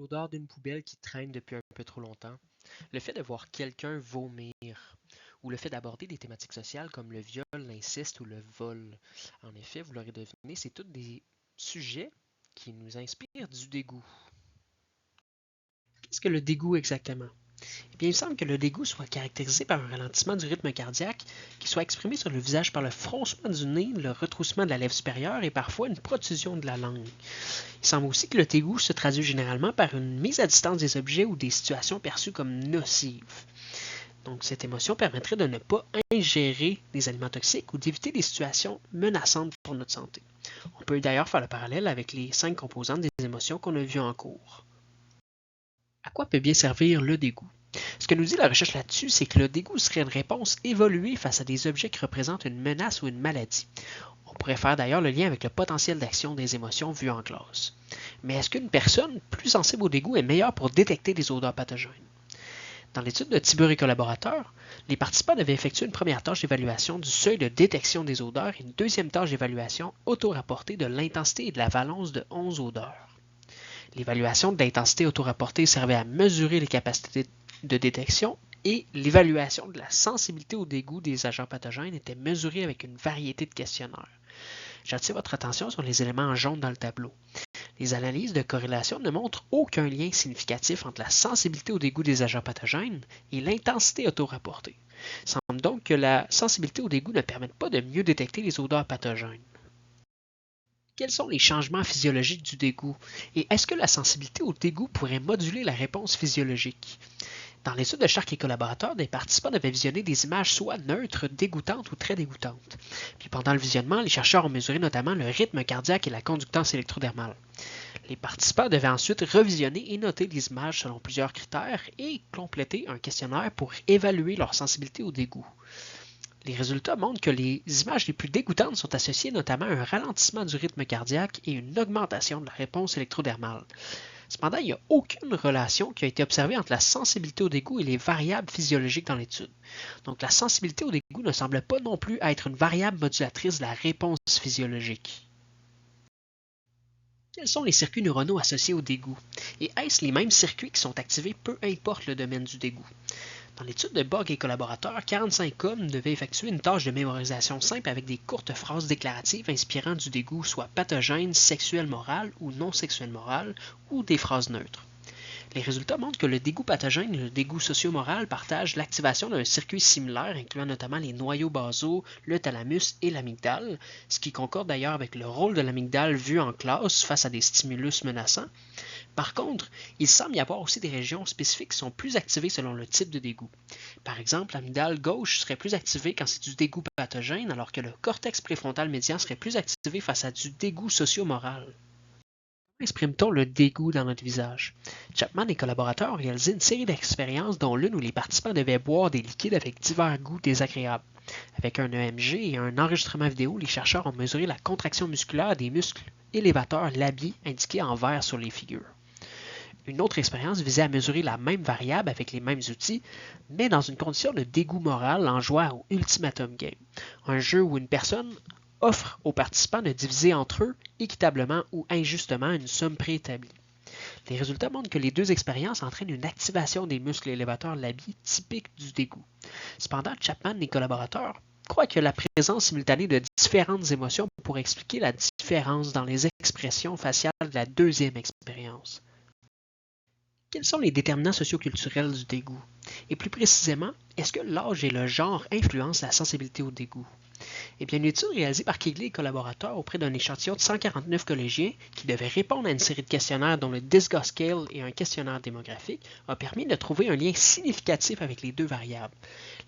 L'odeur d'une poubelle qui traîne depuis un peu trop longtemps, le fait de voir quelqu'un vomir, ou le fait d'aborder des thématiques sociales comme le viol, l'inceste ou le vol. En effet, vous l'aurez deviné, c'est tous des sujets qui nous inspirent du dégoût. Qu'est-ce que le dégoût exactement? Eh bien, il semble que le dégoût soit caractérisé par un ralentissement du rythme cardiaque qui soit exprimé sur le visage par le froncement du nez, le retroussement de la lèvre supérieure et parfois une protrusion de la langue. Il semble aussi que le dégoût se traduit généralement par une mise à distance des objets ou des situations perçues comme nocives. Donc, cette émotion permettrait de ne pas ingérer des aliments toxiques ou d'éviter des situations menaçantes pour notre santé. On peut d'ailleurs faire le parallèle avec les 5 composantes des émotions qu'on a vues en cours. À quoi peut bien servir le dégoût? Ce que nous dit la recherche là-dessus, c'est que le dégoût serait une réponse évoluée face à des objets qui représentent une menace ou une maladie. On pourrait faire d'ailleurs le lien avec le potentiel d'action des émotions vues en classe. Mais est-ce qu'une personne plus sensible au dégoût est meilleure pour détecter des odeurs pathogènes? Dans l'étude de Tiber et collaborateurs, les participants devaient effectuer une première tâche d'évaluation du seuil de détection des odeurs et une deuxième tâche d'évaluation auto-rapportée de l'intensité et de la valence de 11 odeurs. L'évaluation de l'intensité auto-rapportée servait à mesurer les capacités de détection et l'évaluation de la sensibilité au dégoût des agents pathogènes était mesurée avec une variété de questionnaires. J'attire votre attention sur les éléments en jaune dans le tableau. Les analyses de corrélation ne montrent aucun lien significatif entre la sensibilité au dégoût des agents pathogènes et l'intensité auto-rapportée. Il semble donc que la sensibilité au dégoût ne permette pas de mieux détecter les odeurs pathogènes. Quels sont les changements physiologiques du dégoût? Et est-ce que la sensibilité au dégoût pourrait moduler la réponse physiologique? Dans l'étude de Shark et collaborateurs, des participants devaient visionner des images soit neutres, dégoûtantes ou très dégoûtantes. Puis pendant le visionnement, les chercheurs ont mesuré notamment le rythme cardiaque et la conductance électrodermale. Les participants devaient ensuite revisionner et noter les images selon plusieurs critères et compléter un questionnaire pour évaluer leur sensibilité au dégoût. Les résultats montrent que les images les plus dégoûtantes sont associées notamment à un ralentissement du rythme cardiaque et une augmentation de la réponse électrodermale. Cependant, il n'y a aucune relation qui a été observée entre la sensibilité au dégoût et les variables physiologiques dans l'étude. Donc la sensibilité au dégoût ne semble pas non plus être une variable modulatrice de la réponse physiologique. Quels sont les circuits neuronaux associés au dégoût? Et est-ce les mêmes circuits qui sont activés peu importe le domaine du dégoût? Dans l'étude de Bog et collaborateurs, 45 hommes devaient effectuer une tâche de mémorisation simple avec des courtes phrases déclaratives inspirant du dégoût, soit pathogène, sexuel moral ou non sexuel moral, ou des phrases neutres. Les résultats montrent que le dégoût pathogène et le dégoût socio-moral partagent l'activation d'un circuit similaire, incluant notamment les noyaux basaux, le thalamus et l'amygdale, ce qui concorde d'ailleurs avec le rôle de l'amygdale vu en classe face à des stimulus menaçants. Par contre, il semble y avoir aussi des régions spécifiques qui sont plus activées selon le type de dégoût. Par exemple, l'amygdale gauche serait plus activée quand c'est du dégoût pathogène, alors que le cortex préfrontal médian serait plus activé face à du dégoût socio-moral. Comment exprime-t-on le dégoût dans notre visage? Chapman et collaborateurs ont réalisé une série d'expériences dont l'une où les participants devaient boire des liquides avec divers goûts désagréables. Avec un EMG et un enregistrement vidéo, les chercheurs ont mesuré la contraction musculaire des muscles élévateurs labiaux indiqués en vert sur les figures. Une autre expérience visait à mesurer la même variable avec les mêmes outils, mais dans une condition de dégoût moral en jouant au Ultimatum Game, un jeu où une personne offre aux participants de diviser entre eux équitablement ou injustement une somme préétablie. Les résultats montrent que les deux expériences entraînent une activation des muscles élévateurs labiaux typique du dégoût. Cependant, Chapman et collaborateurs croient que la présence simultanée de différentes émotions pourrait expliquer la différence dans les expressions faciales de la deuxième expérience. Quels sont les déterminants socioculturels du dégoût? Et plus précisément, est-ce que l'âge et le genre influencent la sensibilité au dégoût? Eh bien, une étude réalisée par Kegley et collaborateurs auprès d'un échantillon de 149 collégiens qui devaient répondre à une série de questionnaires dont le DISGA Scale et un questionnaire démographique a permis de trouver un lien significatif avec les deux variables.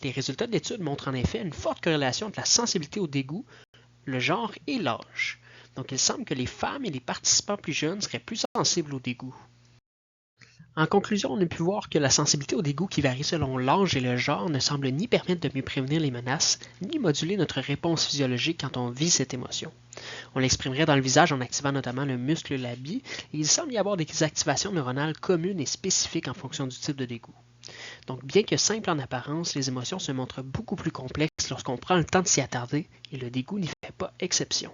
Les résultats de l'étude montrent en effet une forte corrélation entre la sensibilité au dégoût, le genre et l'âge. Donc, il semble que les femmes et les participants plus jeunes seraient plus sensibles au dégoût. En conclusion, on a pu voir que la sensibilité au dégoût qui varie selon l'âge et le genre ne semble ni permettre de mieux prévenir les menaces, ni moduler notre réponse physiologique quand on vit cette émotion. On l'exprimerait dans le visage en activant notamment le muscle labial, et il semble y avoir des activations neuronales communes et spécifiques en fonction du type de dégoût. Donc, bien que simples en apparence, les émotions se montrent beaucoup plus complexes lorsqu'on prend le temps de s'y attarder, et le dégoût n'y fait pas exception.